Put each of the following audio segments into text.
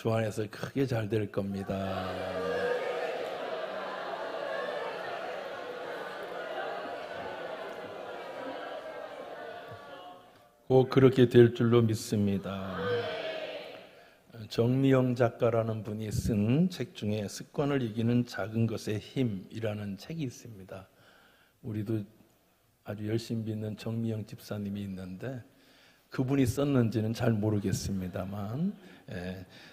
주 안에서 크게 잘 될 겁니다. 꼭 그렇게 될 줄로 믿습니다. 정미영 작가라는 분이 쓴 책 중에 습관을 이기는 작은 것의 힘이라는 책이 있습니다. 우리도 아주 열심히 믿는 정미영 집사님이 있는데 그분이 썼는지는 잘 모르겠습니다만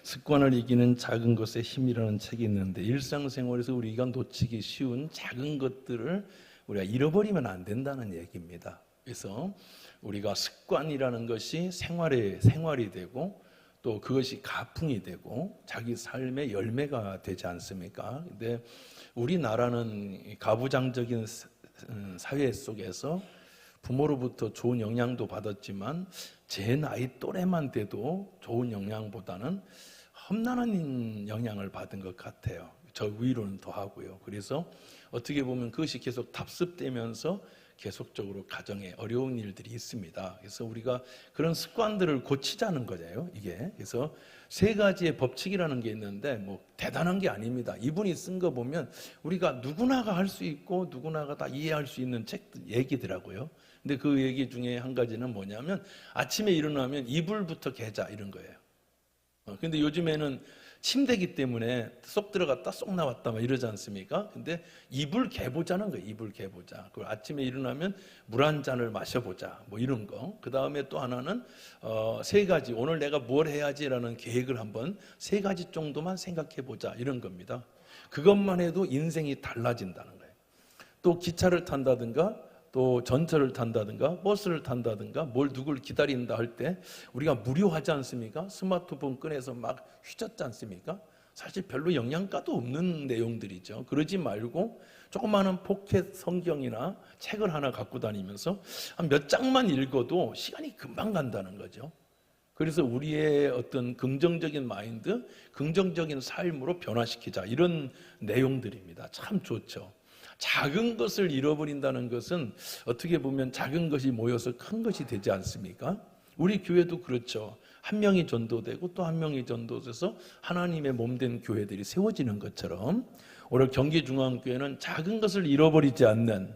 습관을 이기는 작은 것의 힘이라는 책이 있는데 일상생활에서 우리가 놓치기 쉬운 작은 것들을 우리가 잃어버리면 안 된다는 얘기입니다. 그래서 우리가 습관이라는 것이 생활이 되고 또 그것이 가풍이 되고 자기 삶의 열매가 되지 않습니까? 근데 우리나라는 가부장적인 사회 속에서 부모로부터 좋은 영향도 받았지만 제 나이 또래만 돼도 좋은 영향보다는 험난한 영향을 받은 것 같아요. 저 위로는 더하고요. 그래서 어떻게 보면 그것이 계속 답습되면서 계속적으로 가정에 어려운 일들이 있습니다. 그래서 우리가 그런 습관들을 고치자는 거예요. 이게 그래서 세 가지의 법칙이라는 게 있는데 뭐 대단한 게 아닙니다. 이분이 쓴 거 보면 우리가 누구나가 할 수 있고 누구나가 다 이해할 수 있는 책 얘기더라고요. 근데 그 얘기 중에 한 가지는 뭐냐면 아침에 일어나면 이불부터 개자 이런 거예요. 근데 요즘에는 침대기 때문에 쏙 들어갔다 쏙 나왔다 막 이러지 않습니까? 근데 이불 개보자는 거예요. 이불 개보자. 그리고 아침에 일어나면 물 한 잔을 마셔보자. 뭐 이런 거. 그 다음에 또 하나는 세 가지. 오늘 내가 뭘 해야지라는 계획을 한번 세 가지 정도만 생각해보자. 이런 겁니다. 그것만 해도 인생이 달라진다는 거예요. 또 기차를 탄다든가 또 전철을 탄다든가 버스를 탄다든가 뭘 누굴 기다린다 할 때 우리가 무료하지 않습니까? 스마트폰 꺼내서 막 휘젓지 않습니까? 사실 별로 영양가도 없는 내용들이죠. 그러지 말고 조그마한 포켓 성경이나 책을 하나 갖고 다니면서 한 몇 장만 읽어도 시간이 금방 간다는 거죠. 그래서 우리의 어떤 긍정적인 마인드, 긍정적인 삶으로 변화시키자 이런 내용들입니다. 참 좋죠. 작은 것을 잃어버린다는 것은 어떻게 보면 작은 것이 모여서 큰 것이 되지 않습니까? 우리 교회도 그렇죠. 한 명이 전도되고 또 한 명이 전도돼서 하나님의 몸된 교회들이 세워지는 것처럼 오늘 경기중앙교회는 작은 것을 잃어버리지 않는,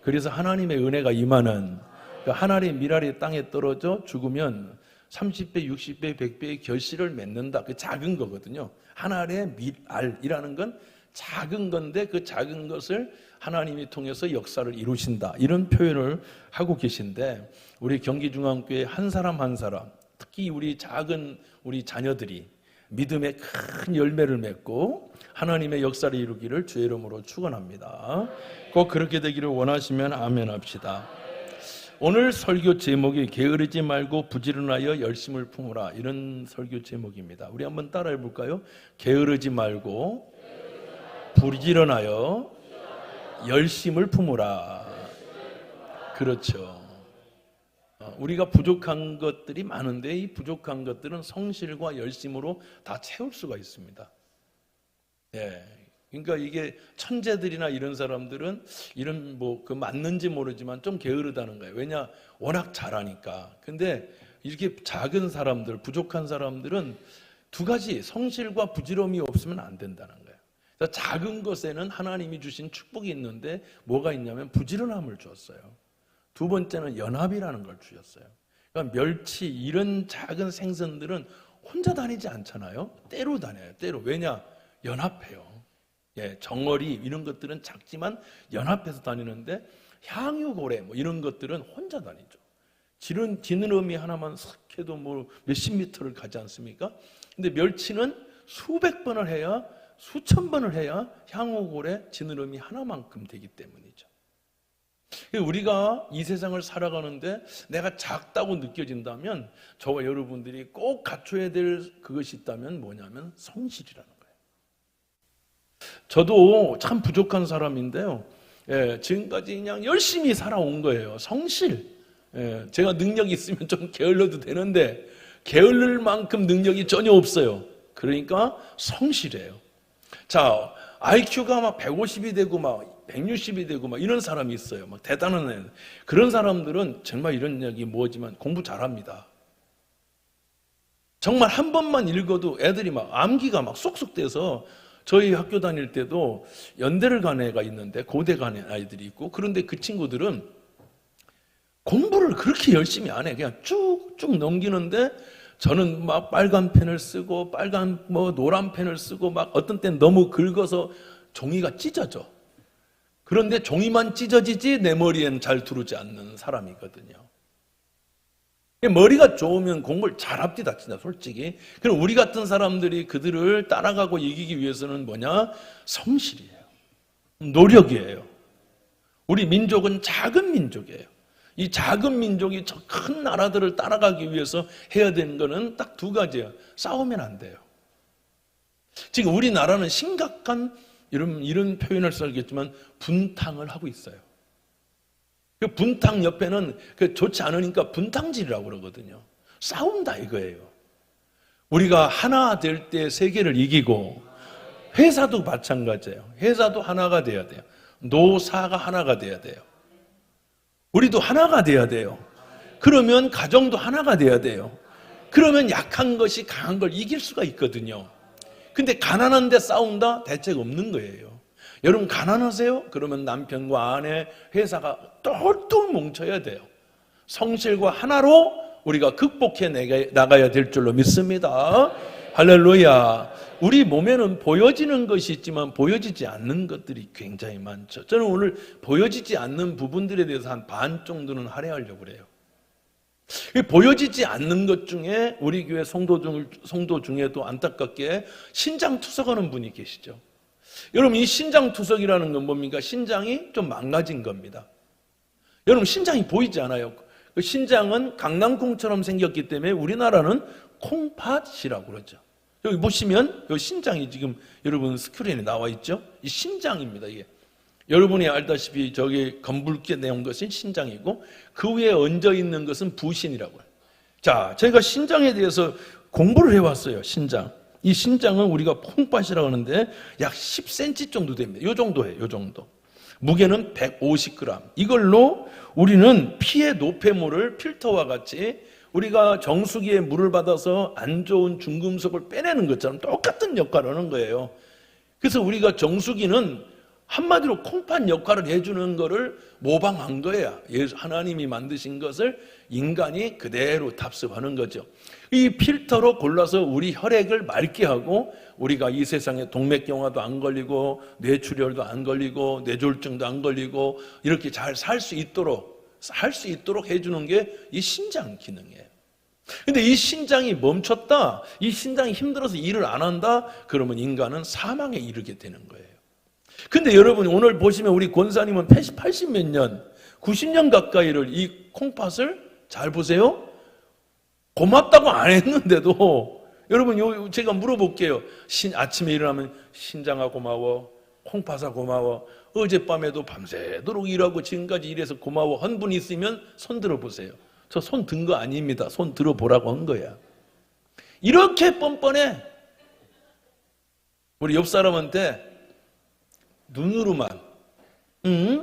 그래서 하나님의 은혜가 임하는, 하나님의 미랄이 땅에 떨어져 죽으면 30배, 60배, 100배의 결실을 맺는다. 그 작은 거거든요. 하나님의 미랄이라는 건 작은 건데 그 작은 것을 하나님이 통해서 역사를 이루신다. 이런 표현을 하고 계신데 우리 경기중앙교회 한 사람 한 사람, 특히 우리 작은 우리 자녀들이 믿음의 큰 열매를 맺고 하나님의 역사를 이루기를 주의 이름으로 축원합니다. 꼭 그렇게 되기를 원하시면 아멘 합시다. 오늘 설교 제목이 게으르지 말고 부지런하여 열심을 품으라, 이런 설교 제목입니다. 우리 한번 따라해 볼까요? 게으르지 말고 부지런하여 열심을 품으라. 그렇죠. 우리가 부족한 것들이 많은데 이 부족한 것들은 성실과 열심으로 다 채울 수가 있습니다. 그러니까 이게 천재들이나 이런 사람들은 이런 그 맞는지 모르지만 좀 게으르다는 거예요. 왜냐? 워낙 잘하니까. 근데 이렇게 작은 사람들, 부족한 사람들은 두 가지, 성실과 부지런함이 없으면 안 된다는 거예요. 그래서 작은 것에는 하나님이 주신 축복이 있는데 뭐가 있냐면 부지런함을 주었어요. 두 번째는 연합이라는 걸 주셨어요. 그러니까 멸치 이런 작은 생선들은 혼자 다니지 않잖아요. 떼로 다녀요. 떼로. 왜냐? 연합해요. 정어리 이런 것들은 작지만 연합해서 다니는데 향유고래 뭐 이런 것들은 혼자 다니죠. 지느러미 하나만 싹 해도 뭐 몇십 미터를 가지 않습니까? 근데 멸치는 수백 번을 해야, 수천 번을 해야 향유고래 지느러미 하나만큼 되기 때문이죠. 우리가 이 세상을 살아가는데 내가 작다고 느껴진다면 저와 여러분들이 꼭 갖춰야 될 그것이 있다면 뭐냐면 성실이라는 거예요. 저도 참 부족한 사람인데요. 지금까지 그냥 열심히 살아온 거예요. 성실. 제가 능력이 있으면 좀 게을러도 되는데 게을를 만큼 능력이 전혀 없어요. 그러니까 성실해요. 자, IQ가 막 150이 되고 막 160이 되고 막 이런 사람이 있어요. 막 대단한 애. 그런 사람들은 정말 이런 얘기 뭐지만 공부 잘합니다. 정말 한 번만 읽어도 애들이 막 암기가 막 쏙쏙 돼서 저희 학교 다닐 때도 연대를 간 애가 있는데 고대 간 아이들이 있고 그런데 그 친구들은 공부를 그렇게 열심히 안 해. 그냥 쭉쭉 넘기는데 저는 막 빨간 펜을 쓰고 빨간 노란 펜을 쓰고 막 어떤 때는 너무 긁어서 종이가 찢어져. 그런데 종이만 찢어지지 내 머리에는 잘 들어오지 않는 사람이거든요. 머리가 좋으면 공부를 잘합니다, 진짜 솔직히. 그럼 우리 같은 사람들이 그들을 따라가고 이기기 위해서는 뭐냐? 성실이에요. 노력이에요. 우리 민족은 작은 민족이에요. 이 작은 민족이 저 큰 나라들을 따라가기 위해서 해야 되는 거는 딱 두 가지예요. 싸우면 안 돼요. 지금 우리나라는 심각한 이런 표현을 써야겠지만 분탕을 하고 있어요. 그 분탕 옆에는 좋지 않으니까 분탕질이라고 그러거든요. 싸운다 이거예요. 우리가 하나 될 때 세계를 이기고 회사도 마찬가지예요. 회사도 하나가 돼야 돼요. 노사가 하나가 돼야 돼요. 우리도 하나가 돼야 돼요. 그러면 가정도 하나가 돼야 돼요. 그러면 약한 것이 강한 걸 이길 수가 있거든요. 근데 가난한데 싸운다? 대책 없는 거예요. 여러분 가난하세요? 그러면 남편과 아내, 회사가 똘똘 뭉쳐야 돼요. 성실과 하나로 우리가 극복해 나가야 될 줄로 믿습니다. 할렐루야. 우리 몸에는 보여지는 것이 있지만 보여지지 않는 것들이 굉장히 많죠. 저는 오늘 보여지지 않는 부분들에 대해서 한 반 정도는 할애하려고 그래요. 보여지지 않는 것 중에 우리 교회 성도 중에도 안타깝게 신장투석하는 분이 계시죠. 여러분 이 신장투석이라는 건 뭡니까? 신장이 좀 망가진 겁니다. 여러분 신장이 보이지 않아요. 그 신장은 강낭콩처럼 생겼기 때문에 우리나라는 콩팥이라고 그러죠. 여기 보시면 이 신장이 지금 여러분 스크린에 나와 있죠. 이 신장입니다. 이게 여러분이 알다시피 저기 검붉게 내온 것은 신장이고 그 위에 얹어 있는 것은 부신이라고 해요. 자, 제가 신장에 대해서 공부를 해왔어요. 신장. 이 신장은 우리가 콩팥이라고 하는데 약 10cm 정도 됩니다. 이 정도예요. 이 정도. 무게는 150g. 이걸로 우리는 피의 노폐물을 필터와 같이 우리가 정수기에 물을 받아서 안 좋은 중금속을 빼내는 것처럼 똑같은 역할을 하는 거예요. 그래서 우리가 정수기는 한마디로 콩팥 역할을 해주는 것을 모방한 거예요. 하나님이 만드신 것을 인간이 그대로 답습하는 거죠. 이 필터로 골라서 우리 혈액을 맑게 하고 우리가 이 세상에 동맥경화도 안 걸리고 뇌출혈도 안 걸리고 뇌졸중도 안 걸리고 이렇게 잘 살 수 있도록 해주는 게 이 신장 기능이에요. 근데 이 신장이 멈췄다, 이 신장이 힘들어서 일을 안 한다, 그러면 인간은 사망에 이르게 되는 거예요. 근데 여러분 오늘 보시면 우리 권사님은 80 몇 년, 90년 가까이를 이 콩팥을 잘 보세요. 고맙다고 안 했는데도 여러분 제가 물어볼게요. 아침에 일어나면 신장아 고마워, 콩팥아 고마워, 어젯밤에도 밤새도록 일하고 지금까지 일해서 고마워 한 분 있으면 손 들어보세요. 저 손 든 거 아닙니다. 손 들어보라고 한 거야. 이렇게 뻔뻔해. 우리 옆 사람한테 눈으로만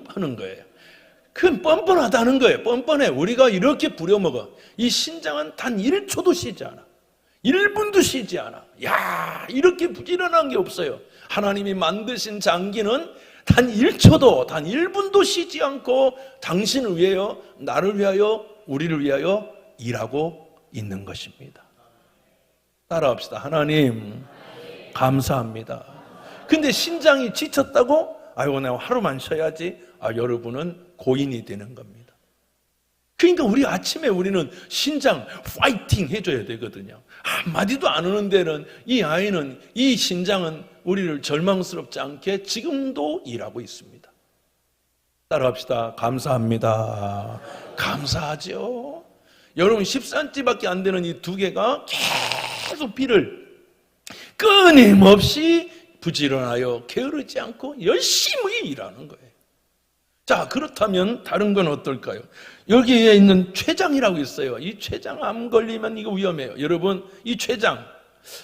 하는 거예요. 그건 뻔뻔하다는 거예요. 뻔뻔해. 우리가 이렇게 부려먹어. 이 신장은 단 1초도 쉬지 않아. 1분도 쉬지 않아. 야, 이렇게 부지런한 게 없어요. 하나님이 만드신 장기는 단 1초도, 단 1분도 쉬지 않고 당신을 위하여, 나를 위하여, 우리를 위하여 일하고 있는 것입니다. 따라합시다. 하나님, 감사합니다. 근데 신장이 지쳤다고? 아이고, 내가 하루만 쉬어야지. 여러분은 고인이 되는 겁니다. 그러니까 우리 아침에 우리는 신장 파이팅 해줘야 되거든요. 한마디도 안 하는 데는 이 아이는, 이 신장은 우리를 절망스럽지 않게 지금도 일하고 있습니다. 따라합시다. 감사합니다. 감사하죠. 여러분 10cm밖에 안 되는 이 두 개가 계속 피를 끊임없이 부지런하여 게으르지 않고 열심히 일하는 거예요. 자, 그렇다면 다른 건 어떨까요? 여기에 있는 췌장이라고 있어요. 이 췌장 암 걸리면 이거 위험해요. 여러분, 이 췌장,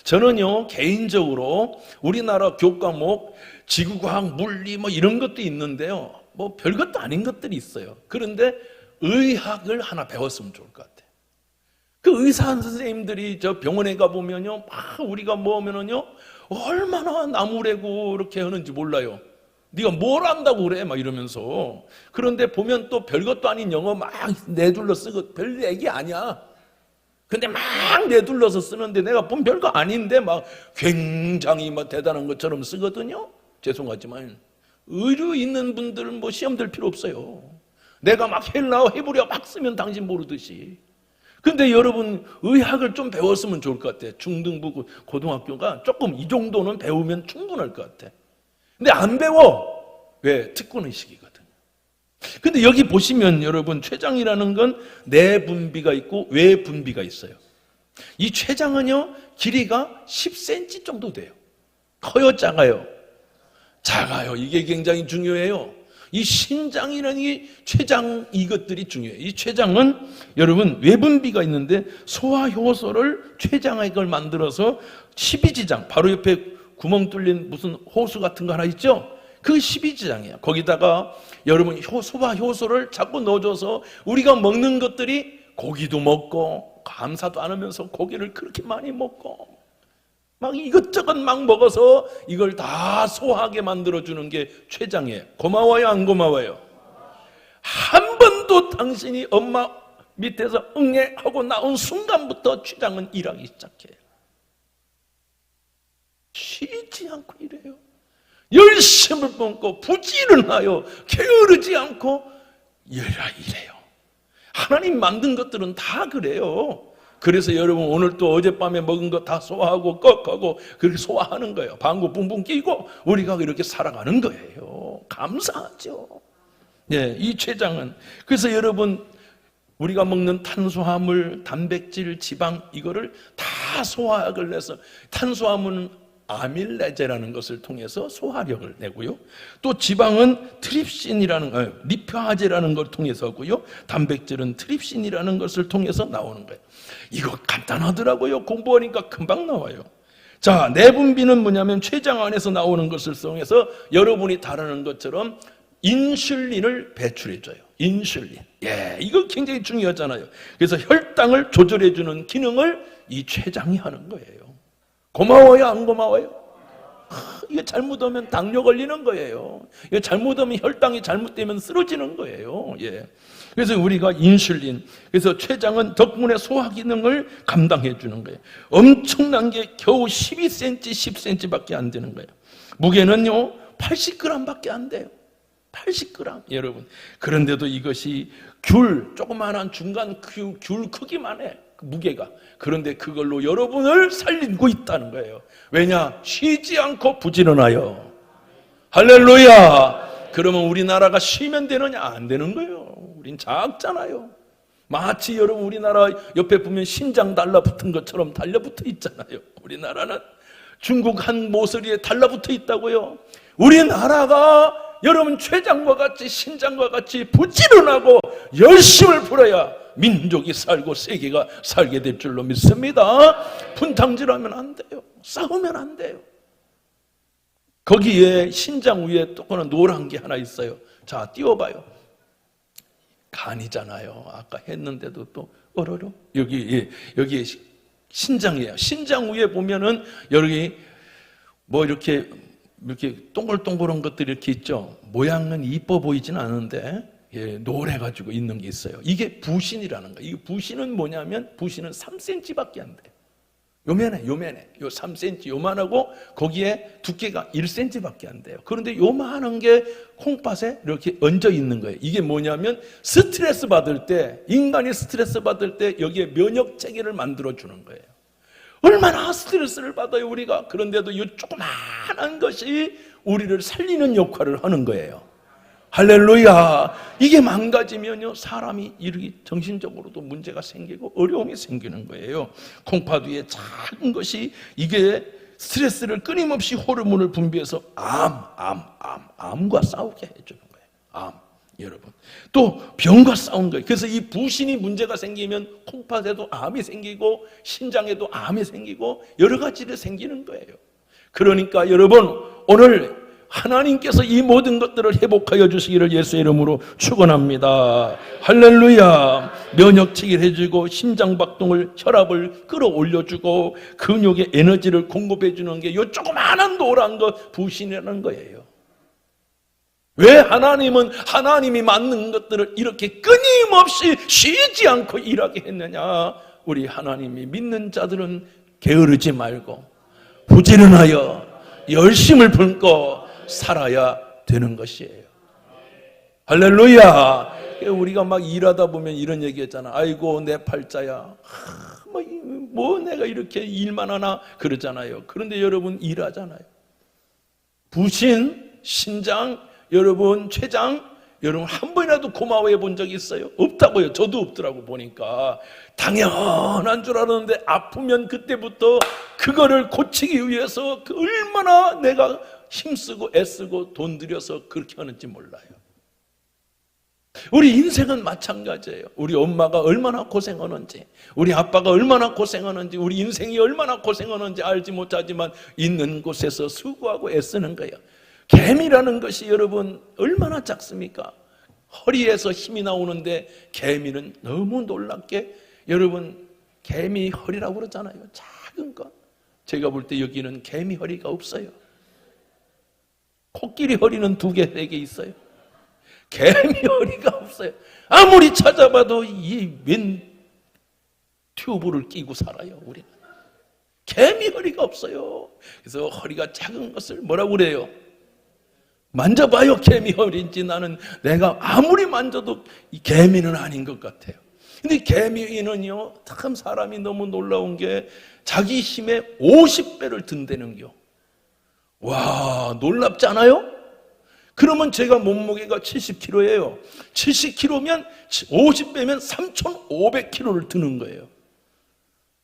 저는요 개인적으로 우리나라 교과목 지구과학, 물리 뭐 이런 것도 있는데요, 뭐 별것도 아닌 것들이 있어요. 그런데 의학을 하나 배웠으면 좋을 것 같아요. 그 의사 선생님들이 저 병원에 가보면요, 막 우리가 뭐 하면은요, 얼마나 나무래고 이렇게 하는지 몰라요. 네가 뭘 안다고 그래? 막 이러면서. 그런데 보면 또 별것도 아닌 영어 막 내둘러 쓰고 별 얘기 아니야. 근데 막 내둘러서 쓰는데 내가 보면 별거 아닌데 막 굉장히 막 대단한 것처럼 쓰거든요. 죄송하지만 의료 있는 분들은 뭐 시험 들 필요 없어요. 내가 막 헬라어 히브리어 막 쓰면 당신 모르듯이. 근데 여러분 의학을 좀 배웠으면 좋을 것 같아. 중등부 고등학교가 조금 이 정도는 배우면 충분할 것 같아. 근데 안 배워. 왜? 특권의식이거든. 근데 여기 보시면 여러분 췌장이라는 건 내분비가 있고 외분비가 있어요. 이 췌장은요 길이가 10cm 정도 돼요. 커요, 작아요? 작아요. 이게 굉장히 중요해요. 이 신장이라는 이 췌장, 이것들이 중요해요. 이 췌장은 여러분 외분비가 있는데 소화효소를 췌장에 걸 만들어서 십이지장, 바로 옆에 구멍 뚫린 무슨 호수 같은 거 하나 있죠? 그 십이지장이에요. 거기다가 여러분 소화효소를 자꾸 넣어줘서 우리가 먹는 것들이 고기도 먹고 감사도 안 하면서 고기를 그렇게 많이 먹고 막 이것저것 막 먹어서 이걸 다 소화하게 만들어주는 게 췌장이에요. 고마워요, 안 고마워요? 한 번도 당신이 엄마 밑에서 응애 하고 나온 순간부터 췌장은 일하기 시작해요. 쉬지 않고 일해요. 열심을 뿜고 부지런하여 게으르지 않고 일해요. 하나님 만든 것들은 다 그래요. 그래서 여러분 오늘 또 어젯밤에 먹은 거 다 소화하고 꺽하고 그렇게 소화하는 거예요. 방구 붕붕 끼고 우리가 이렇게 살아가는 거예요. 감사하죠. 네, 이 췌장은 그래서 여러분 우리가 먹는 탄수화물, 단백질, 지방 이거를 다 소화학을 내서 탄수화물은 아밀레제라는 것을 통해서 소화력을 내고요. 또 지방은 트립신이라는 리파제라는 걸 통해서 하고요. 단백질은 트립신이라는 것을 통해서 나오는 거예요. 이거 간단하더라고요. 공부하니까 금방 나와요. 자, 내분비는 뭐냐면 췌장 안에서 나오는 것을 통해서 여러분이 다루는 것처럼 인슐린을 배출해줘요. 인슐린. 예, 이거 굉장히 중요하잖아요. 그래서 혈당을 조절해주는 기능을 이 췌장이 하는 거예요. 고마워요, 안 고마워요? 이거 잘못하면 당뇨 걸리는 거예요. 이거 잘못하면 혈당이 잘못되면 쓰러지는 거예요. 예. 그래서 우리가 인슐린, 그래서 췌장은 덕분에 소화 기능을 감당해 주는 거예요. 엄청난 게 겨우 12cm, 10cm밖에 안 되는 거예요. 무게는요 80g밖에 안 돼요. 80g, 여러분. 그런데도 이것이 조그마한 중간 귤 크기만 해. 무게가. 그런데 그걸로 여러분을 살리고 있다는 거예요. 왜냐? 쉬지 않고 부지런하여. 할렐루야. 그러면 우리나라가 쉬면 되느냐? 안 되는 거예요. 우린 작잖아요. 마치 여러분 우리나라 옆에 보면 신장 달라붙은 것처럼 달려붙어 있잖아요. 우리나라는 중국 한 모서리에 달라붙어 있다고요. 우리나라가 여러분 췌장과 같이 신장과 같이 부지런하고 열심을 풀어야 민족이 살고 세계가 살게 될 줄로 믿습니다. 분탕질하면 안 돼요. 싸우면 안 돼요. 거기에 신장 위에 또 노란 게 하나 있어요. 자, 띄워봐요. 간이잖아요. 아까 했는데도 또 어러러 여기에 신장이에요. 신장 위에 보면은 여기 뭐 이렇게 동글동글한 것들이 이렇게 있죠. 모양은 이뻐 보이진 않은데 노래가지고 있는 게 있어요. 이게 부신이라는 거예요. 이 부신은 뭐냐면 부신은 3cm밖에 안 돼요. 요만해. 요 3cm 요만하고 거기에 두께가 1cm밖에 안 돼요. 그런데 요만한 게 콩팥에 이렇게 얹어 있는 거예요. 이게 뭐냐면 스트레스 받을 때, 인간이 스트레스 받을 때 여기에 면역 체계를 만들어 주는 거예요. 얼마나 스트레스를 받아요 우리가. 그런데도 이 조그마한 것이 우리를 살리는 역할을 하는 거예요. 할렐루야. 이게 망가지면요 사람이 이렇게 정신적으로도 문제가 생기고 어려움이 생기는 거예요. 콩팥 위에 작은 것이 이게 스트레스를 끊임없이 호르몬을 분비해서 암과 싸우게 해주는 거예요. 암. 여러분 또 병과 싸운 거예요. 그래서 이 부신이 문제가 생기면 콩팥에도 암이 생기고 신장에도 암이 생기고 여러 가지로 생기는 거예요. 그러니까 여러분 오늘 하나님께서 이 모든 것들을 회복하여 주시기를 예수의 이름으로 축원합니다. 할렐루야. 면역체계를 해주고 심장박동을, 혈압을 끌어올려주고 근육에 에너지를 공급해주는 게 요 조그마한 노란 거 부신이라는 거예요. 왜 하나님은 하나님이 만든 것들을 이렇게 끊임없이 쉬지 않고 일하게 했느냐? 우리 하나님이 믿는 자들은 게으르지 말고 부지런하여 열심을 품고 살아야 되는 것이에요. 할렐루야. 우리가 막 일하다 보면 이런 얘기 했잖아. 아이고 내 팔자야, 뭐 내가 이렇게 일만 하나 그러잖아요. 그런데 여러분 일하잖아요. 부신, 신장, 여러분 췌장, 여러분 한 번이라도 고마워해 본 적이 있어요? 없다고요. 저도 없더라고 보니까. 당연한 줄 알았는데 아프면 그때부터 그거를 고치기 위해서 얼마나 내가 힘쓰고 애쓰고 돈 들여서 그렇게 하는지 몰라요. 우리 인생은 마찬가지예요. 우리 엄마가 얼마나 고생하는지, 우리 아빠가 얼마나 고생하는지, 우리 인생이 얼마나 고생하는지 알지 못하지만 있는 곳에서 수고하고 애쓰는 거예요. 개미라는 것이 여러분 얼마나 작습니까? 허리에서 힘이 나오는데 개미는 너무 놀랍게, 여러분 개미 허리라고 그러잖아요. 작은 거. 제가 볼 때 여기는 개미 허리가 없어요. 코끼리 허리는 2개, 3개 있어요. 개미 허리가 없어요. 아무리 찾아봐도 이 웬 튜브를 끼고 살아요. 우리는 개미 허리가 없어요. 그래서 허리가 작은 것을 뭐라고 그래요? 만져봐요. 개미 허리인지. 나는 내가 아무리 만져도 이 개미는 아닌 것 같아요. 근데 개미는요, 참 사람이 너무 놀라운 게 자기 힘의 50배를 든다는겨. 와, 놀랍지 않아요? 그러면 제가 몸무게가 70kg예요. 70kg면 50배면 3,500kg를 드는 거예요.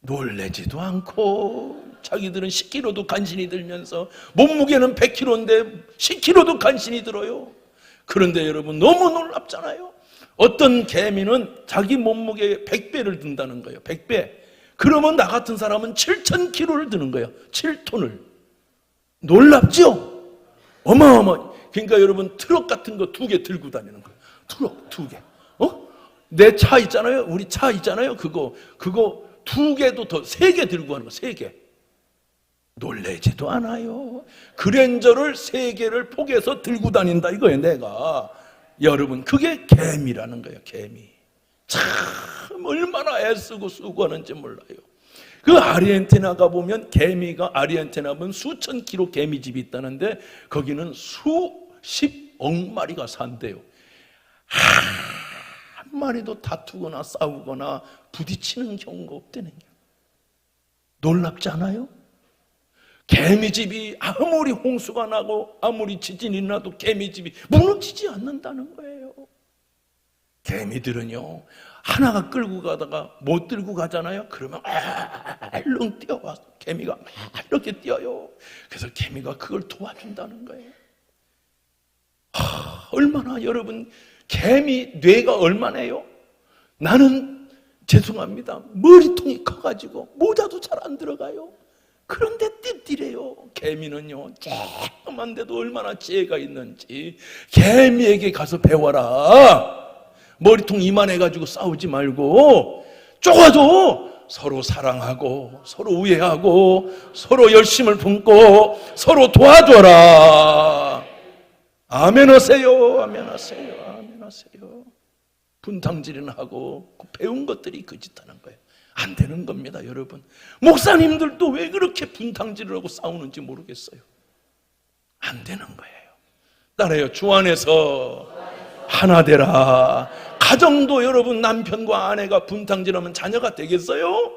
놀래지도 않고 자기들은 10kg도 간신히 들면서 몸무게는 100kg인데 10kg도 간신히 들어요. 그런데 여러분 너무 놀랍잖아요. 어떤 개미는 자기 몸무게의 100배를 든다는 거예요. 100배. 그러면 나 같은 사람은 7,000kg를 드는 거예요. 7톤을. 놀랍죠? 어마어마. 그러니까 여러분 트럭 같은 거 2개 들고 다니는 거예요. 트럭 2개. 내 차 있잖아요. 우리 차 있잖아요. 그거 2개도 더 3개 들고 가는 거. 3개. 놀래지도 않아요. 그랜저를 3개를 포개서 들고 다닌다 이거예요. 내가. 여러분 그게 개미라는 거예요. 개미. 참 얼마나 애쓰고 수고하는지 몰라요. 그 아르헨티나 가보면 개미가, 아르헨티나 보면 수천 킬로 개미집이 있다는데 거기는 수십억 마리가 산대요. 한 마리도 다투거나 싸우거나 부딪히는 경우가 없다는 게 놀랍지 않아요? 개미집이 아무리 홍수가 나고 아무리 지진이 나도 개미집이 무너지지 않는다는 거예요. 개미들은요, 하나가 끌고 가다가 못 들고 가잖아요. 그러면 얼른 뛰어와서 개미가 막 이렇게 뛰어요. 그래서 개미가 그걸 도와준다는 거예요. 얼마나 여러분 개미 뇌가 얼마나요? 나는 죄송합니다. 머리통이 커가지고 모자도 잘 안 들어가요. 그런데 띠띠래요. 개미는요, 조그만데도 얼마나 지혜가 있는지 개미에게 가서 배워라. 머리통 이만해가지고 싸우지 말고 쪼가도 서로 사랑하고 서로 우애하고 서로 열심을 품고 서로 도와줘라. 아멘 하세요. 아멘 하세요. 아멘 하세요. 분탕질은 하고 배운 것들이 그 짓 하는 거예요. 안 되는 겁니다, 여러분. 목사님들도 왜 그렇게 분탕질을 하고 싸우는지 모르겠어요. 안 되는 거예요. 따라요. 주 안에서 하나 되라. 가정도 여러분 남편과 아내가 분탕질하면 자녀가 되겠어요?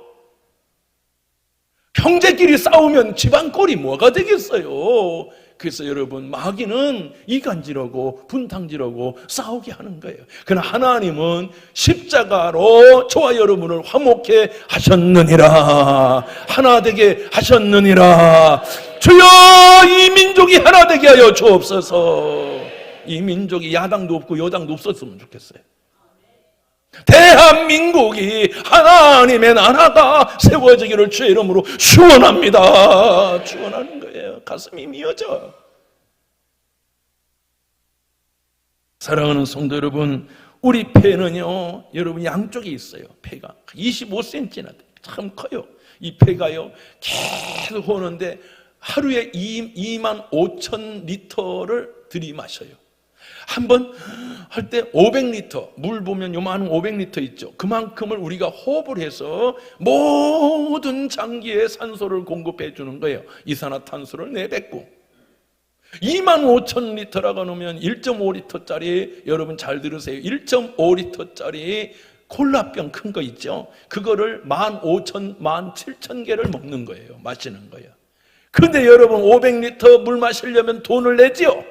형제끼리 싸우면 집안 꼴이 뭐가 되겠어요? 그래서 여러분 마귀는 이간질하고 분탕질하고 싸우게 하는 거예요. 그러나 하나님은 십자가로 저와 여러분을 화목해 하셨느니라. 하나 되게 하셨느니라. 주여 이 민족이 하나 되게 하여 주옵소서. 이 민족이 야당도 없고 여당도 없었으면 좋겠어요. 대한민국이 하나님의 나라가 세워지기를 주의 이름으로 축원합니다. 축원하는 거예요. 가슴이 미어져. 사랑하는 성도 여러분, 우리 폐는요, 여러분 양쪽에 있어요. 폐가 25cm나 돼요. 참 커요. 이 폐가요 계속 오는데 하루에 2만 5천 리터를 들이마셔요. 한 번 할 때 500리터, 물 보면 요만한 500리터 있죠. 그만큼을 우리가 호흡을 해서 모든 장기에 산소를 공급해 주는 거예요. 이산화탄소를 내뱉고. 2만 5천 리터라고 하면 1.5리터짜리, 여러분 잘 들으세요. 1.5리터짜리 콜라병 큰 거 있죠. 그거를 15,000, 17,000개를 먹는 거예요. 마시는 거예요. 근데 여러분 500리터 물 마시려면 돈을 내지요.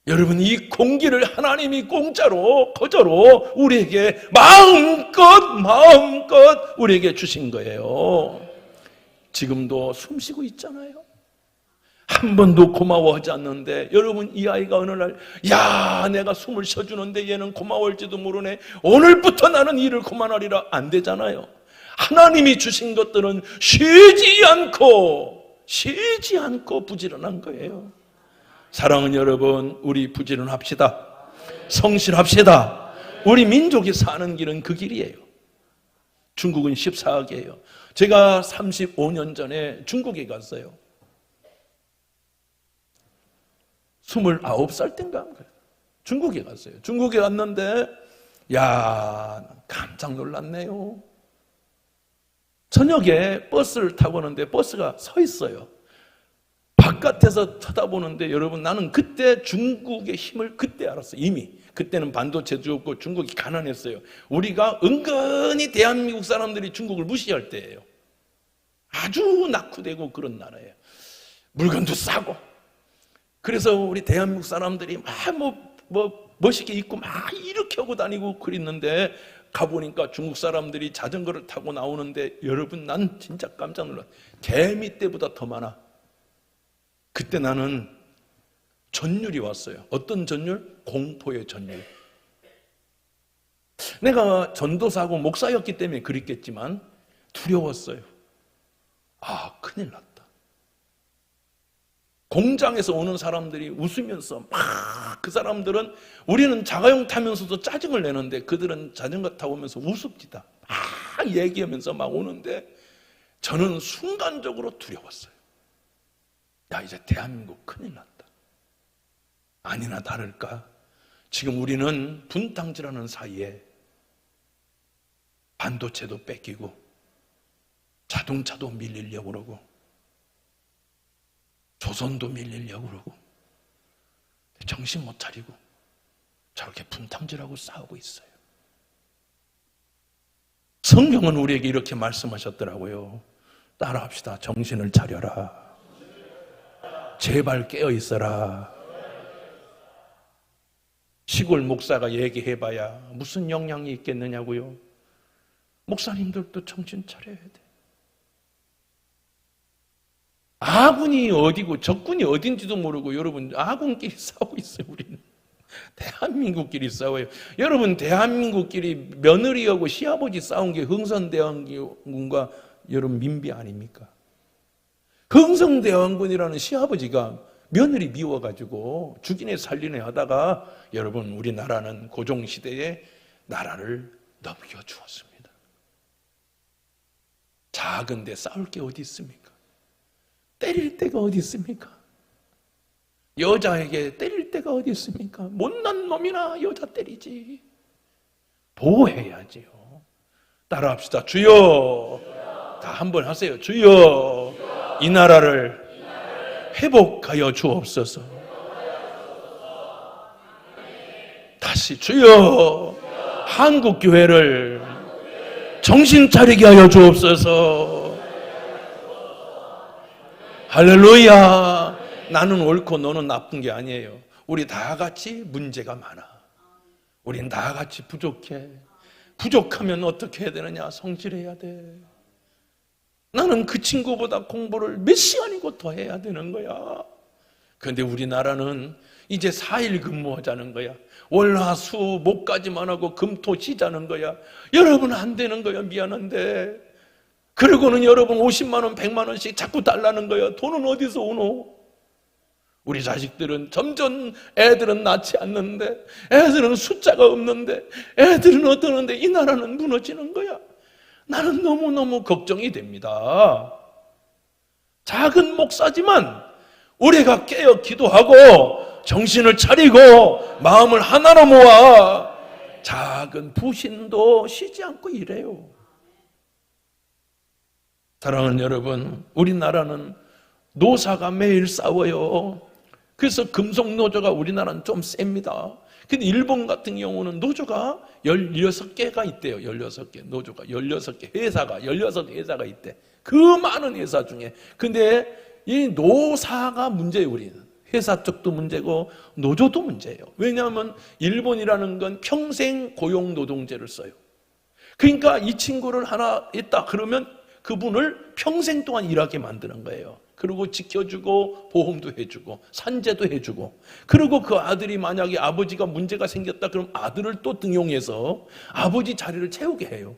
여러분 이 공기를 하나님이 공짜로 거저로 우리에게 마음껏 우리에게 주신 거예요. 지금도 숨 쉬고 있잖아요. 한 번도 고마워하지 않는데, 여러분 이 아이가 어느 날 야 내가 숨을 쉬어주는데 얘는 고마워할지도 모르네, 오늘부터 나는 일을 그만하리라, 안 되잖아요. 하나님이 주신 것들은 쉬지 않고 부지런한 거예요. 사랑하는 여러분, 우리 부지런합시다. 성실합시다. 우리 민족이 사는 길은 그 길이에요. 중국은 14억이에요. 제가 35년 전에 중국에 갔어요. 29살 땐가 중국에 갔어요. 중국에 갔는데 깜짝 놀랐네요. 저녁에 버스를 타고 오는데 버스가 서 있어요. 바깥에서 쳐다보는데, 여러분 나는 그때 중국의 힘을 그때 알았어요. 이미 그때는 반도체도 없고 중국이 가난했어요. 우리가 은근히 대한민국 사람들이 중국을 무시할 때예요. 아주 낙후되고 그런 나라예요. 물건도 싸고. 그래서 우리 대한민국 사람들이 멋있게 입고 막 이렇게 하고 다니고 그랬는데, 가보니까 중국 사람들이 자전거를 타고 나오는데, 여러분 난 진짜 깜짝 놀랐어요. 개미 떼보다 더 많아. 그때 나는 전율이 왔어요. 어떤 전율? 공포의 전율. 내가 전도사고 목사였기 때문에 그랬겠지만 두려웠어요. 큰일 났다. 공장에서 오는 사람들이 웃으면서 그 사람들은, 우리는 자가용 타면서도 짜증을 내는데 그들은 자전거 타고 오면서 우습지다. 얘기하면서 막 오는데, 저는 순간적으로 두려웠어요. 이제 대한민국 큰일 났다. 아니나 다를까 지금 우리는 분탕질하는 사이에 반도체도 뺏기고 자동차도 밀리려고 그러고 조선도 밀리려고 그러고 정신 못 차리고 저렇게 분탕질하고 싸우고 있어요. 성경은 우리에게 이렇게 말씀하셨더라고요. 따라합시다. 정신을 차려라. 제발 깨어 있어라. 시골 목사가 얘기해봐야 무슨 영향이 있겠느냐고요. 목사님들도 정신 차려야 돼. 아군이 어디고 적군이 어딘지도 모르고, 여러분 아군끼리 싸우고 있어요. 우리는 대한민국끼리 싸워요. 여러분 대한민국끼리 며느리하고 시아버지 싸운 게 흥선대원군과 여러분 민비 아닙니까? 흥성대왕군이라는 시아버지가 며느리 미워가지고 죽이네 살리네 하다가, 여러분 우리나라는 고종시대에 나라를 넘겨주었습니다. 작은데 싸울 게 어디 있습니까? 때릴 데가 어디 있습니까? 여자에게 때릴 데가 어디 있습니까? 못난 놈이나 여자 때리지. 보호해야지요. 따라합시다. 주여. 다 한번 하세요. 주여. 이 나라를 회복하여 주옵소서. 다시 주여, 한국 교회를 정신 차리게 하여 주옵소서. 할렐루야. 나는 옳고 너는 나쁜 게 아니에요. 우리 다 같이 문제가 많아. 우린 다 같이 부족해. 부족하면 어떻게 해야 되느냐? 성실해야 돼. 나는 그 친구보다 공부를 몇 시간이고 더 해야 되는 거야. 그런데 우리나라는 이제 4일 근무하자는 거야. 월화수 목까지만 하고 금토 쉬자는 거야. 여러분 안 되는 거야. 미안한데. 그리고는 여러분 50만 원 100만 원씩 자꾸 달라는 거야. 돈은 어디서 오노? 우리 자식들은 점점 애들은 낳지 않는데, 애들은 숫자가 없는데, 애들은 어떠는데 이 나라는 무너지는 거야. 나는 너무너무 걱정이 됩니다. 작은 목사지만 우리가 깨어 기도하고 정신을 차리고 마음을 하나로 모아 작은 부신도 쉬지 않고 일해요. 사랑하는 여러분, 우리나라는 노사가 매일 싸워요. 그래서 금속노조가 우리나라는 좀 셉니다. 근데 일본 같은 경우는 노조가 16개가 있대요. 16개 노조가 16개 회사가 16회사가 있대. 그 많은 회사 중에. 근데 이 노사가 문제예요. 우리는 회사 쪽도 문제고 노조도 문제예요. 왜냐하면 일본이라는 건 평생 고용 노동제를 써요. 그러니까 이 친구를 하나 있다 그러면 그분을 평생 동안 일하게 만드는 거예요. 그리고 지켜주고 보험도 해주고 산재도 해주고, 그리고 그 아들이 만약에 아버지가 문제가 생겼다 그럼 아들을 또 등용해서 아버지 자리를 채우게 해요.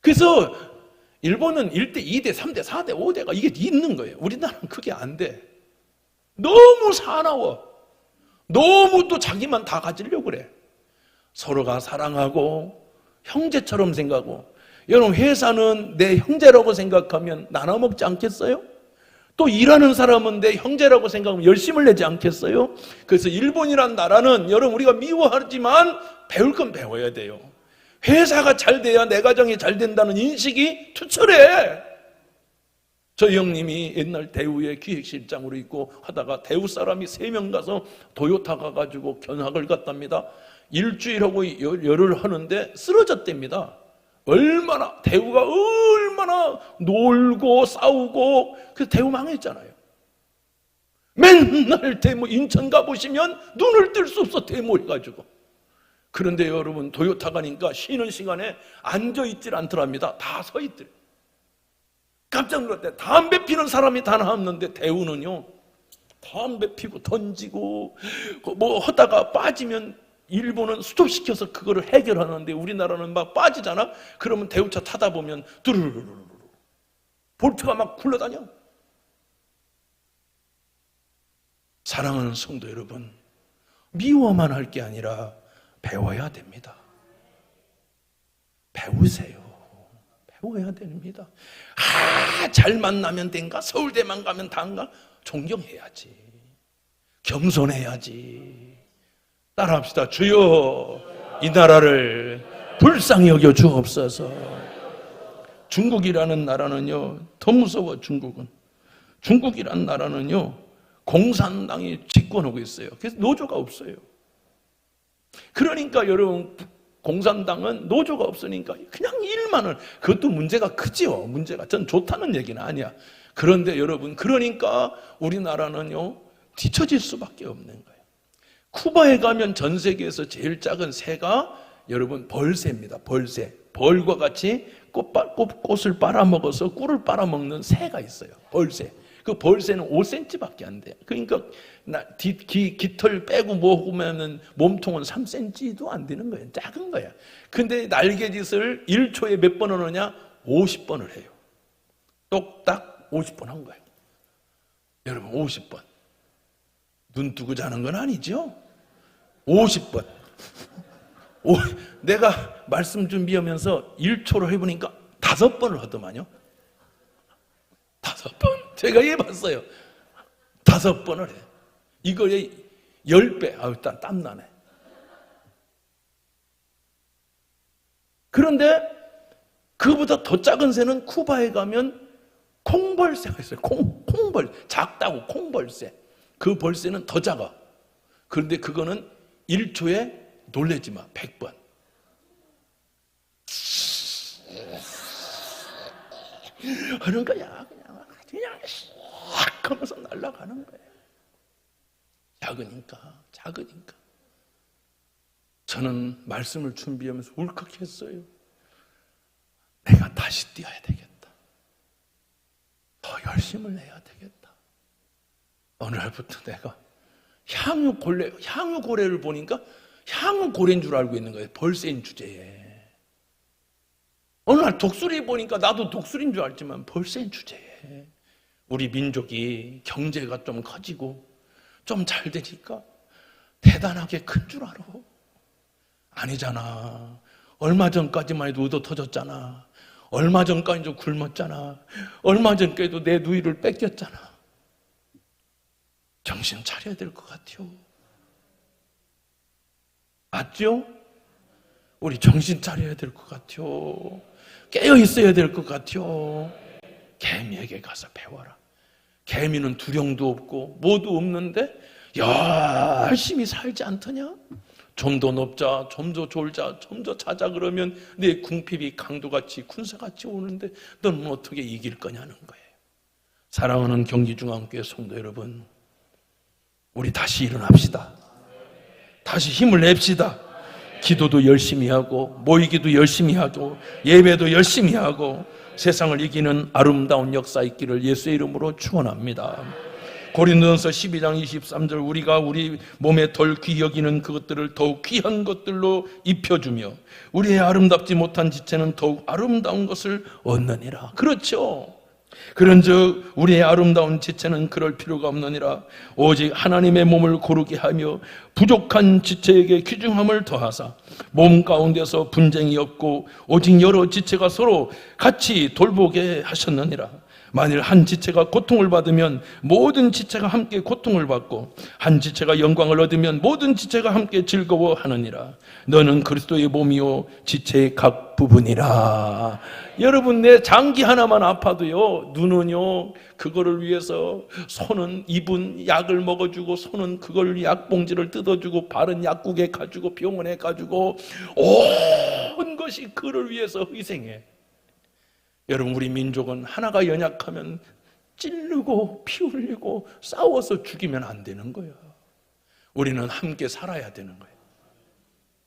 그래서 일본은 1대, 2대, 3대, 4대, 5대가 이게 있는 거예요. 우리나라는 그게 안 돼. 너무 사나워. 너무 또 자기만 다 가지려고 그래. 서로가 사랑하고 형제처럼 생각하고. 여러분, 회사는 내 형제라고 생각하면 나눠 먹지 않겠어요? 또 일하는 사람은 내 형제라고 생각하면 열심을 내지 않겠어요? 그래서 일본이란 나라는 여러분 우리가 미워하지만 배울 건 배워야 돼요. 회사가 잘 돼야 내 가정이 잘 된다는 인식이 투철해. 저희 형님이 옛날 대우의 기획실장으로 있고 하다가 대우 사람이 3명 가서 도요타 가가지고 견학을 갔답니다. 일주일하고 열흘 하는데 쓰러졌답니다. 얼마나 대우가 얼마나 놀고 싸우고, 그래서 대우 망했잖아요. 맨날 대모 인천 가보시면 눈을 뜰 수 없어, 대모 해가지고. 그런데 여러분 도요타 가니까 쉬는 시간에 앉아있질 않더랍니다. 다 서 있더래. 깜짝 놀랐대. 담배 피는 사람이 다 나왔는데 대우는요 담배 피고 던지고 뭐 하다가 빠지면 일본은 스톱시켜서 그거를 해결하는데 우리나라는 막 빠지잖아? 그러면 대우차 타다 보면 두루루루루 볼트가 막 굴러다녀. 사랑하는 성도 여러분, 미워만 할 게 아니라 배워야 됩니다. 배우세요. 배워야 됩니다. 잘 만나면 된가? 서울대만 가면 단가? 존경해야지. 겸손해야지. 따라합시다. 주여, 이 나라를 불쌍히 여겨 주옵소서. 중국이라는 나라는요 더 무서워. 중국이라는 나라는요 공산당이 집권하고 있어요. 그래서 노조가 없어요. 그러니까 여러분 공산당은 노조가 없으니까 그냥 일만을, 그것도 문제가 크지요. 문제가 전 좋다는 얘기는 아니야. 그런데 여러분, 그러니까 우리나라는요 뒤처질 수밖에 없는 거예요. 쿠바에 가면 전 세계에서 제일 작은 새가 여러분 벌새입니다. 벌새. 벌과 같이 꽃을 빨아먹어서 꿀을 빨아먹는 새가 있어요. 벌새. 그 벌새는 5cm밖에 안 돼요. 그러니까 깃털 빼고 먹으면 몸통은 3cm도 안 되는 거예요. 작은 거야. 근데 날개짓을 1초에 몇 번 하느냐? 50번을 해요. 똑딱 50번 한 거예요. 여러분 50번. 눈 뜨고 자는 건 아니죠? 50번. 내가 말씀 준비하면서 1초로 해보니까 5번을 하더만요. 5번. 제가 해봤어요. 5번을 해. 이거에 10배. 아유, 땀나네. 그런데 그보다 더 작은 새는 쿠바에 가면 콩벌새가 있어요. 콩벌. 작다고 콩벌새. 그 벌새는 더 작아. 그런데 그거는 1초에 놀래지 마. 100번. 하는 거야. 그냥 샥 하면서 날아가는 거예요. 작으니까. 저는 말씀을 준비하면서 울컥했어요. 내가 다시 뛰어야 되겠다. 더 열심을 내야 되겠다. 어느 날부터 내가 향유고래를 보니까 향유고래인 줄 알고 있는 거예요. 벌새인 주제에. 어느 날 독수리 보니까 나도 독수리인 줄 알지만 벌새인 주제에. 우리 민족이 경제가 좀 커지고 좀 잘 되니까 대단하게 큰 줄 알아. 아니잖아. 얼마 전까지만 해도 얻어 터졌잖아. 얼마 전까지도 굶었잖아. 얼마 전까지도 내 누이를 뺏겼잖아. 정신 차려야 될 것 같아요. 맞죠? 우리 정신 차려야 될 것 같아요. 깨어 있어야 될 것 같아요. 개미에게 가서 배워라. 개미는 두령도 없고 뭐도 없는데 열심히 살지 않더냐? 좀 더 높자, 좀 더 졸자, 좀 더 자자 그러면 내 궁핍이 강도같이 군사같이 오는데 너는 어떻게 이길 거냐는 거예요. 사랑하는 경기중앙교회 성도 여러분, 우리 다시 일어납시다. 다시 힘을 냅시다. 기도도 열심히 하고 모이기도 열심히 하고 예배도 열심히 하고 세상을 이기는 아름다운 역사 있기를 예수의 이름으로 축원합니다. 고린도전서 12장 23절 우리가 우리 몸에 덜 귀히 여기는 그것들을 더욱 귀한 것들로 입혀주며 우리의 아름답지 못한 지체는 더욱 아름다운 것을 얻느니라. 그렇죠. 그런즉 우리의 아름다운 지체는 그럴 필요가 없느니라. 오직 하나님의 몸을 고르게 하며 부족한 지체에게 귀중함을 더하사 몸 가운데서 분쟁이 없고 오직 여러 지체가 서로 같이 돌보게 하셨느니라. 만일 한 지체가 고통을 받으면 모든 지체가 함께 고통을 받고 한 지체가 영광을 얻으면 모든 지체가 함께 즐거워하느니라. 너는 그리스도의 몸이요 지체의 각 부분이라. 여러분, 내 장기 하나만 아파도요, 눈은요 그거를 위해서, 손은 입은 약을 먹어주고 손은 그걸 약봉지를 뜯어주고 발은 약국에 가지고 병원에 가지고 온 것이 그를 위해서 희생해. 여러분, 우리 민족은 하나가 연약하면 찌르고 피 흘리고 싸워서 죽이면 안 되는 거예요. 우리는 함께 살아야 되는 거예요.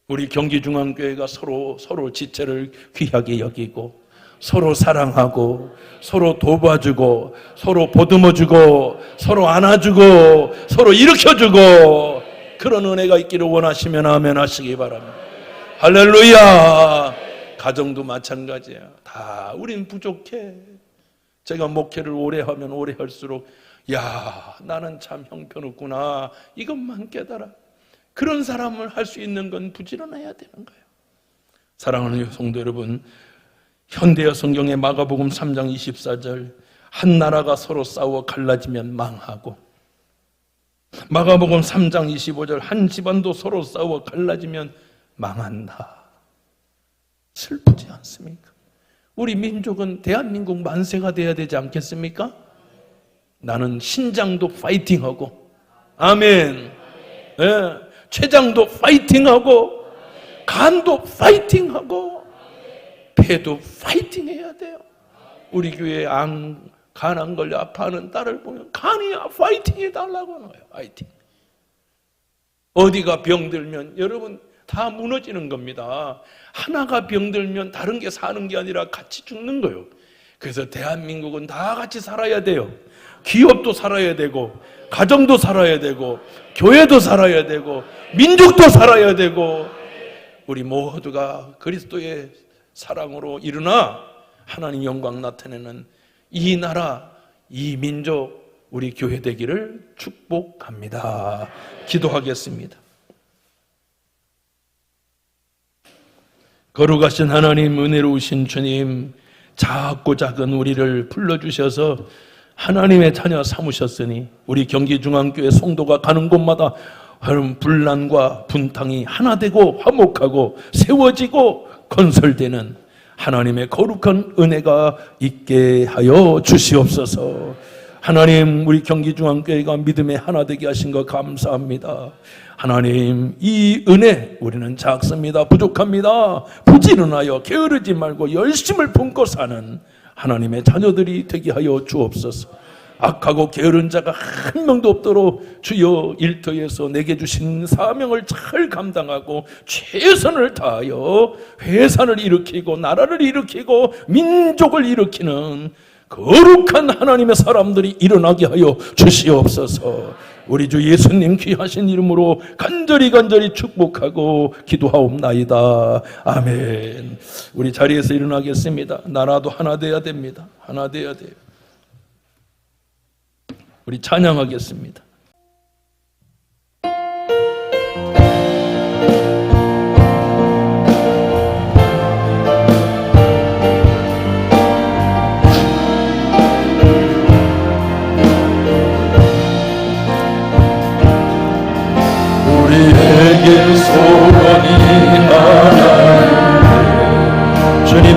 우리 경기중앙교회가 서로 지체를 귀하게 여기고 서로 사랑하고 서로 도와주고 서로 보듬어주고 서로 안아주고 서로 일으켜주고 그런 은혜가 있기를 원하시면 아멘 하시기 바랍니다. 할렐루야. 가정도 마찬가지야. 다 우린 부족해. 제가 목회를 오래 하면 오래 할수록 야, 나는 참 형편없구나, 이것만 깨달아. 그런 사람을 할 수 있는 건 부지런해야 되는 거예요. 사랑하는 성도 여러분, 현대어 성경의 마가복음 3장 24절 한 나라가 서로 싸워 갈라지면 망하고, 마가복음 3장 25절 한 집안도 서로 싸워 갈라지면 망한다. 슬프지 않습니까? 우리 민족은 대한민국 만세가 돼야 되지 않겠습니까? 나는 신장도 파이팅하고, 아멘. 예, 췌장도 파이팅하고, 간도 파이팅하고, 폐도 파이팅해야 돼요. 우리 교회에 간 안 걸려 아파하는 딸을 보면 간이 파이팅해달라고 하는 거예요. 파이팅. 어디가 병들면 여러분 다 무너지는 겁니다. 하나가 병들면 다른 게 사는 게 아니라 같이 죽는 거예요. 그래서 대한민국은 다 같이 살아야 돼요. 기업도 살아야 되고, 가정도 살아야 되고, 교회도 살아야 되고, 민족도 살아야 되고, 우리 모두가 그리스도의 사랑으로 일어나 하나님 영광 나타내는 이 나라, 이 민족, 우리 교회 되기를 축복합니다. 기도하겠습니다. 거룩하신 하나님, 은혜로우신 주님, 작고 작은 우리를 불러주셔서 하나님의 자녀 삼으셨으니 우리 경기중앙교회 성도가 가는 곳마다 분란과 분탕이 하나 되고 화목하고 세워지고 건설되는 하나님의 거룩한 은혜가 있게 하여 주시옵소서. 하나님, 우리 경기중앙교회가 믿음의 하나 되게 하신 것 감사합니다. 하나님, 이 은혜 우리는 작습니다. 부족합니다. 부지런하여 게으르지 말고 열심을 품고 사는 하나님의 자녀들이 되게 하여 주옵소서. 악하고 게으른 자가 한 명도 없도록 주여 일터에서 내게 주신 사명을 잘 감당하고 최선을 다하여 회산을 일으키고 나라를 일으키고 민족을 일으키는 거룩한 하나님의 사람들이 일어나게 하여 주시옵소서. 우리 주 예수님 귀하신 이름으로 간절히 축복하고 기도하옵나이다. 아멘. 우리 자리에서 일어나겠습니다. 나라도 하나 돼야 됩니다. 하나 돼야 돼요. 우리 찬양하겠습니다.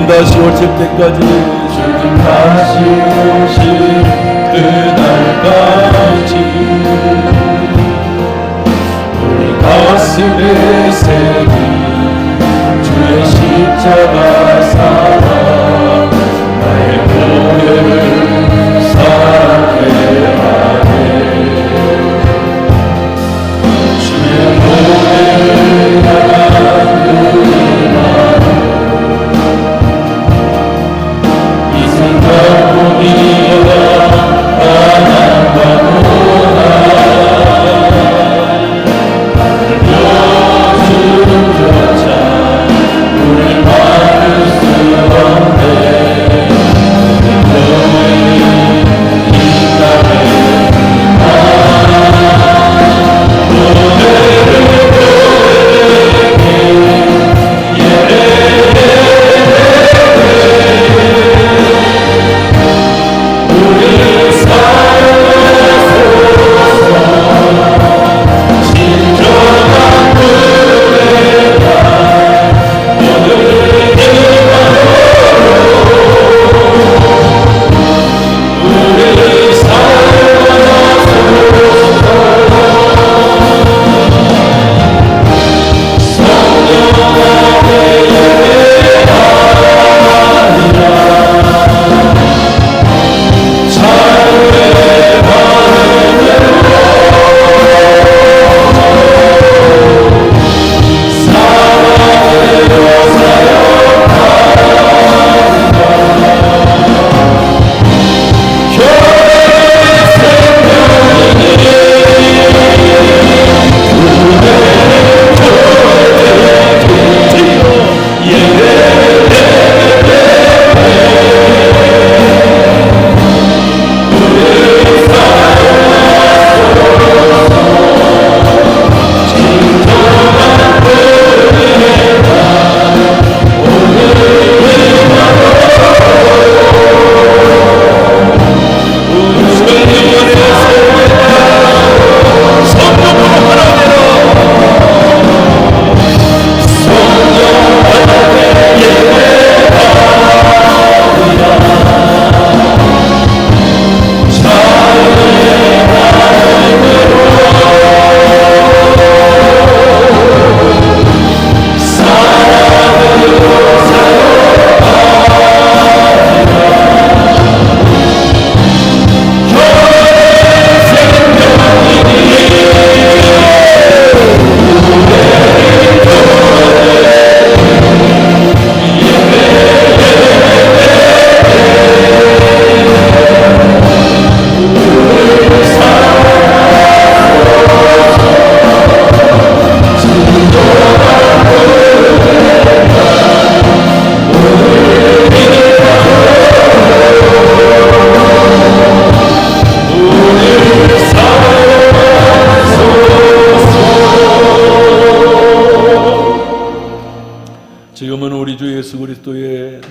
주님 다시 오실 때까지 주님 다시 오실 그날까지 우리 가슴에 새긴 주의 십자가 사랑 나의 고뇌를 사랑해 하네 주의 고뇌를 향한 우리 마음 이 생각 보기가 바람과 고난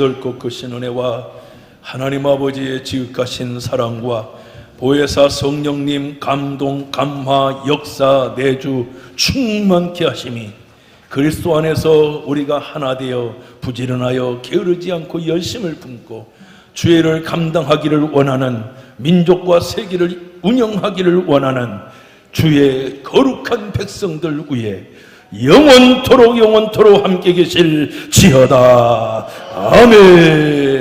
넓고 크신 은혜와 하나님 아버지의 지극하신 사랑과 보혜사 성령님 감동, 감화, 역사, 내주 충만케 하심이 그리스도 안에서 우리가 하나 되어 부지런하여 게으르지 않고 열심을 품고 주의를 감당하기를 원하는 민족과 세계를 운영하기를 원하는 주의 거룩한 백성들 위해 영원토록 함께 계실지어다. 아멘.